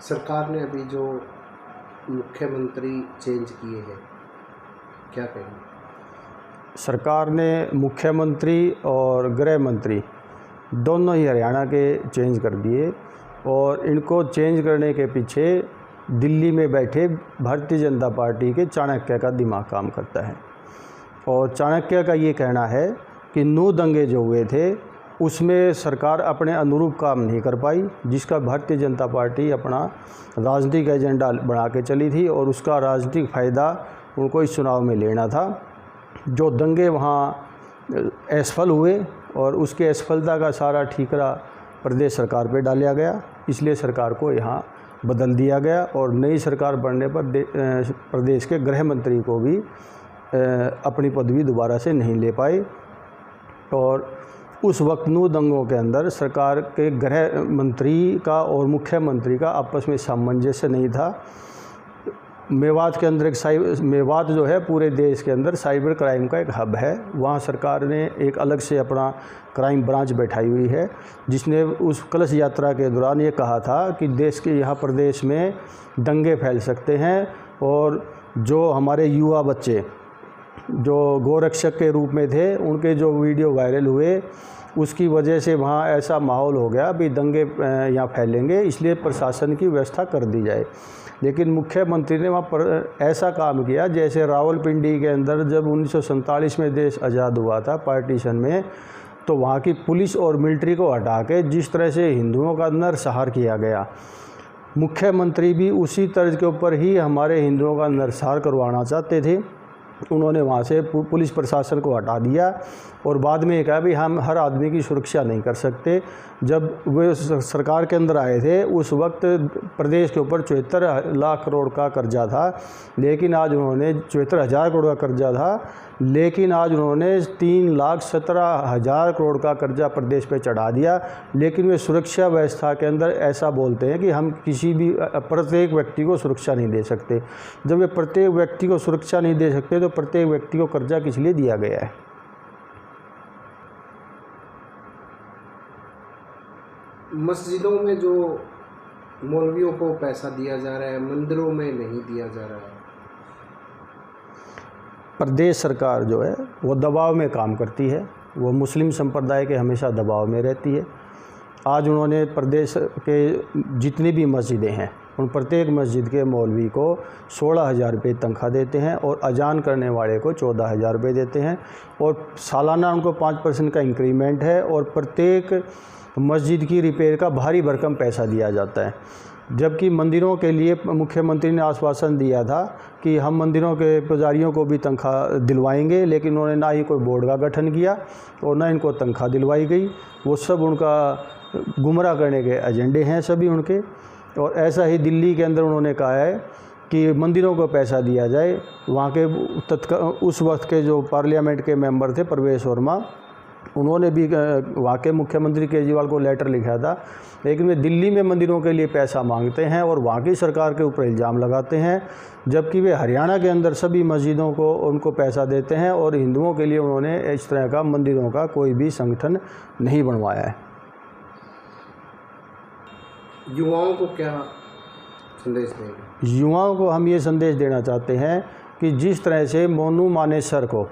सरकार ने अभी जो मुख्यमंत्री चेंज किए हैं, क्या कहेंगे? सरकार ने मुख्यमंत्री और गृह मंत्री दोनों ही हरियाणा के चेंज कर दिए और इनको चेंज करने के पीछे दिल्ली में बैठे भारतीय जनता पार्टी के चाणक्य का दिमाग काम करता है। और चाणक्य का ये कहना है कि 9 दंगे जो हुए थे उसमें सरकार अपने अनुरूप काम नहीं कर पाई, जिसका भारतीय जनता पार्टी अपना राजनीतिक एजेंडा बना के चली थी और उसका राजनीतिक फ़ायदा उनको इस चुनाव में लेना था। जो दंगे वहाँ असफल हुए और उसके असफलता का सारा ठीकरा प्रदेश सरकार पे डाला गया, इसलिए सरकार को यहाँ बदल दिया गया और नई सरकार बनने पर प्रदेश के गृह मंत्री को भी अपनी पदवी दोबारा से नहीं ले पाए। और उस वक्त 9 दंगों के अंदर सरकार के गृह मंत्री का और मुख्यमंत्री का आपस में सामंजस्य नहीं था। मेवात के अंदर मेवात जो है पूरे देश के अंदर साइबर क्राइम का एक हब है। वहाँ सरकार ने एक अलग से अपना क्राइम ब्रांच बैठाई हुई है, जिसने उस कलश यात्रा के दौरान ये कहा था कि देश के यहाँ प्रदेश में दंगे फैल सकते हैं और जो हमारे युवा बच्चे जो गोरक्षक के रूप में थे उनके जो वीडियो वायरल हुए उसकी वजह से वहाँ ऐसा माहौल हो गया भी दंगे यहाँ फैलेंगे, इसलिए प्रशासन की व्यवस्था कर दी जाए। लेकिन मुख्यमंत्री ने वहाँ पर ऐसा काम किया जैसे रावलपिंडी के अंदर जब 1947 में देश आज़ाद हुआ था पार्टीशन में, तो वहाँ की पुलिस और मिलिट्री को हटा के जिस तरह से हिंदुओं का नरसंहार किया गया, मुख्यमंत्री भी उसी तर्ज के ऊपर ही हमारे हिंदुओं का नरसंहार करवाना चाहते थे। उन्होंने वहाँ से पुलिस प्रशासन को हटा दिया और बाद में कहा भी हम हर आदमी की सुरक्षा नहीं कर सकते। जब वे सरकार के अंदर आए थे उस वक्त प्रदेश के ऊपर 74 लाख करोड़ का कर्जा था, लेकिन आज उन्होंने 74,000 करोड़ का कर्जा था, लेकिन आज उन्होंने 3,17,000 करोड़ का कर्जा प्रदेश पे चढ़ा दिया। लेकिन वे सुरक्षा व्यवस्था के अंदर ऐसा बोलते हैं कि हम किसी भी प्रत्येक व्यक्ति को सुरक्षा नहीं दे सकते। जब वे प्रत्येक व्यक्ति को सुरक्षा नहीं दे सकते तो प्रत्येक व्यक्ति को कर्जा किस लिए दिया गया है? मस्जिदों में जो मौलवियों को पैसा दिया जा रहा है, मंदिरों में नहीं दिया जा रहा है। प्रदेश सरकार जो है वो दबाव में काम करती है, वो मुस्लिम संप्रदाय के हमेशा दबाव में रहती है। आज उन्होंने प्रदेश के जितनी भी मस्जिदें हैं उन प्रत्येक मस्जिद के मौलवी को 16,000 रुपये तनख्वाह देते हैं और अजान करने वाले को 14,000 रुपये देते हैं और सालाना उनको 5% का इंक्रीमेंट है और प्रत्येक मस्जिद की रिपेयर का भारी भरकम पैसा दिया जाता है। जबकि मंदिरों के लिए मुख्यमंत्री ने आश्वासन दिया था कि हम मंदिरों के पुजारियों को भी तनख्वाह दिलवाएंगे, लेकिन उन्होंने ना ही कोई बोर्ड का गठन किया और ना इनको तनख्वाह दिलवाई गई। वो सब उनका गुमराह करने के एजेंडे हैं सभी उनके। और ऐसा ही दिल्ली के अंदर उन्होंने कहा है कि मंदिरों को पैसा दिया जाए। वहाँ के उस वक्त के जो पार्लियामेंट के मेंबर थे प्रवेश वर्मा, उन्होंने भी वहाँ के मुख्यमंत्री केजरीवाल को लेटर लिखा था, लेकिन वे दिल्ली में मंदिरों के लिए पैसा मांगते हैं और वहाँ की सरकार के ऊपर इल्ज़ाम लगाते हैं, जबकि वे हरियाणा के अंदर सभी मस्जिदों को उनको पैसा देते हैं और हिंदुओं के लिए उन्होंने इस तरह का मंदिरों का कोई भी संगठन नहीं बनवाया है। युवाओं को क्या संदेश देंगे? युवाओं को हम ये संदेश देना चाहते हैं कि जिस तरह से मोनू मानेसर को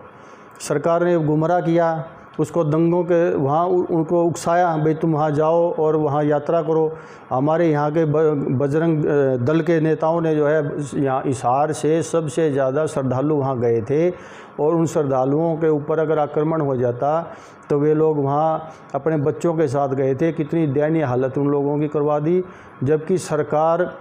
सरकार ने गुमराह किया, उसको दंगों के वहाँ उनको उकसाया भाई तुम वहाँ जाओ और वहाँ यात्रा करो। हमारे यहाँ के बजरंग दल के नेताओं ने जो है यहाँ हिसार से सबसे ज़्यादा श्रद्धालु वहाँ गए थे और उन श्रद्धालुओं के ऊपर अगर आक्रमण हो जाता तो वे लोग वहाँ अपने बच्चों के साथ गए थे। कितनी दयनीय हालत उन लोगों की करवा दी, जबकि सरकार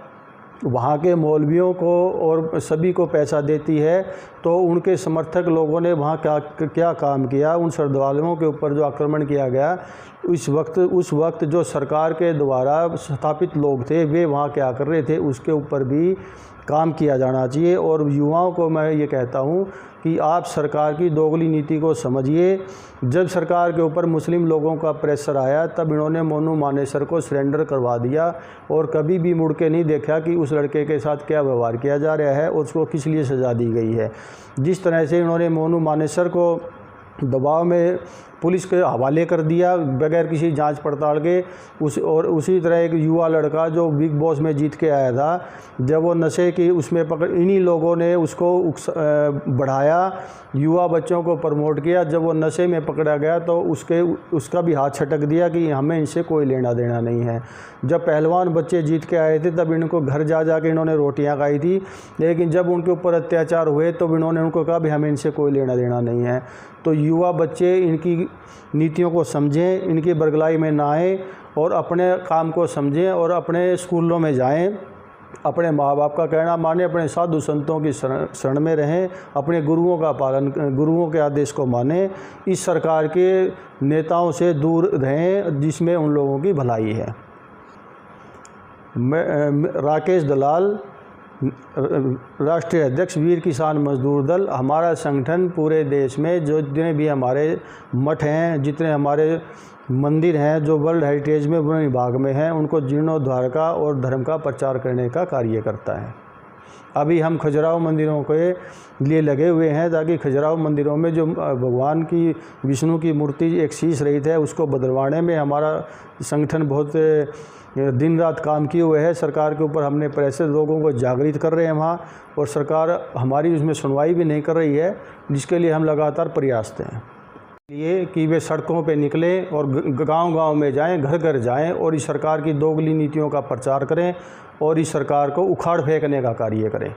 वहाँ के मौलवियों को और सभी को पैसा देती है। तो उनके समर्थक लोगों ने वहाँ क्या काम किया, उन श्रद्धालुओं के ऊपर जो आक्रमण किया गया उस वक्त जो सरकार के द्वारा स्थापित लोग थे वे वहाँ क्या कर रहे थे, उसके ऊपर भी काम किया जाना चाहिए। और युवाओं को मैं ये कहता हूँ कि आप सरकार की दोगली नीति को समझिए। जब सरकार के ऊपर मुस्लिम लोगों का प्रेशर आया तब इन्होंने मोनू मानेसर को सरेंडर करवा दिया और कभी भी मुड़ के नहीं देखा कि उस लड़के के साथ क्या व्यवहार किया जा रहा है और उसको किस लिए सज़ा दी गई है। जिस तरह से इन्होंने मोनू मानेसर को दबाव में पुलिस के हवाले कर दिया बगैर किसी जांच पड़ताल के। उसी तरह एक युवा लड़का जो बिग बॉस में जीत के आया था, जब वो नशे की उसमें पकड़, इन्हीं लोगों ने उसको बढ़ाया, युवा बच्चों को प्रमोट किया। जब वो नशे में पकड़ा गया तो उसका भी हाथ छटक दिया कि हमें इनसे कोई लेना देना नहीं है। जब पहलवान बच्चे जीत के आए थे तब इनको घर जा के इन्होंने रोटियां खाई थी, लेकिन जब उनके ऊपर अत्याचार हुए तो इन्होंने उनको कहा भी हमें इनसे कोई लेना देना नहीं है। तो युवा बच्चे इनकी नीतियों को समझें, इनकी बरगलाई में ना आए और अपने काम को समझें और अपने स्कूलों में जाएं, अपने माँ बाप का कहना माने, अपने साधु संतों की शरण में रहें, अपने गुरुओं का पालन, गुरुओं के आदेश को माने, इस सरकार के नेताओं से दूर रहें जिसमें उन लोगों की भलाई है। मैं राकेश दलाल, राष्ट्रीय अध्यक्ष वीर किसान मजदूर दल। हमारा संगठन पूरे देश में जो जितने भी हमारे मठ हैं, जितने हमारे मंदिर हैं जो वर्ल्ड हेरिटेज में वन विभाग में हैं, उनको जीर्णोद्धार का और धर्म का प्रचार करने का कार्य करता है। अभी हम खजुराहो मंदिरों के लिए लगे हुए हैं ताकि खजुराहो मंदिरों में जो भगवान की, विष्णु की मूर्ति एक शीश रहित है, उसको बदलवाने में हमारा संगठन बहुत दिन रात काम किए हुए है। सरकार के ऊपर हमने प्रेशर, लोगों को जागृत कर रहे हैं वहाँ, और सरकार हमारी उसमें सुनवाई भी नहीं कर रही है, जिसके लिए हम लगातार प्रयासरत हैं। ये कि वे सड़कों पे निकलें और गांव-गांव में जाएं, घर घर जाएं और इस सरकार की दोगली नीतियों का प्रचार करें और इस सरकार को उखाड़ फेंकने का कार्य करें।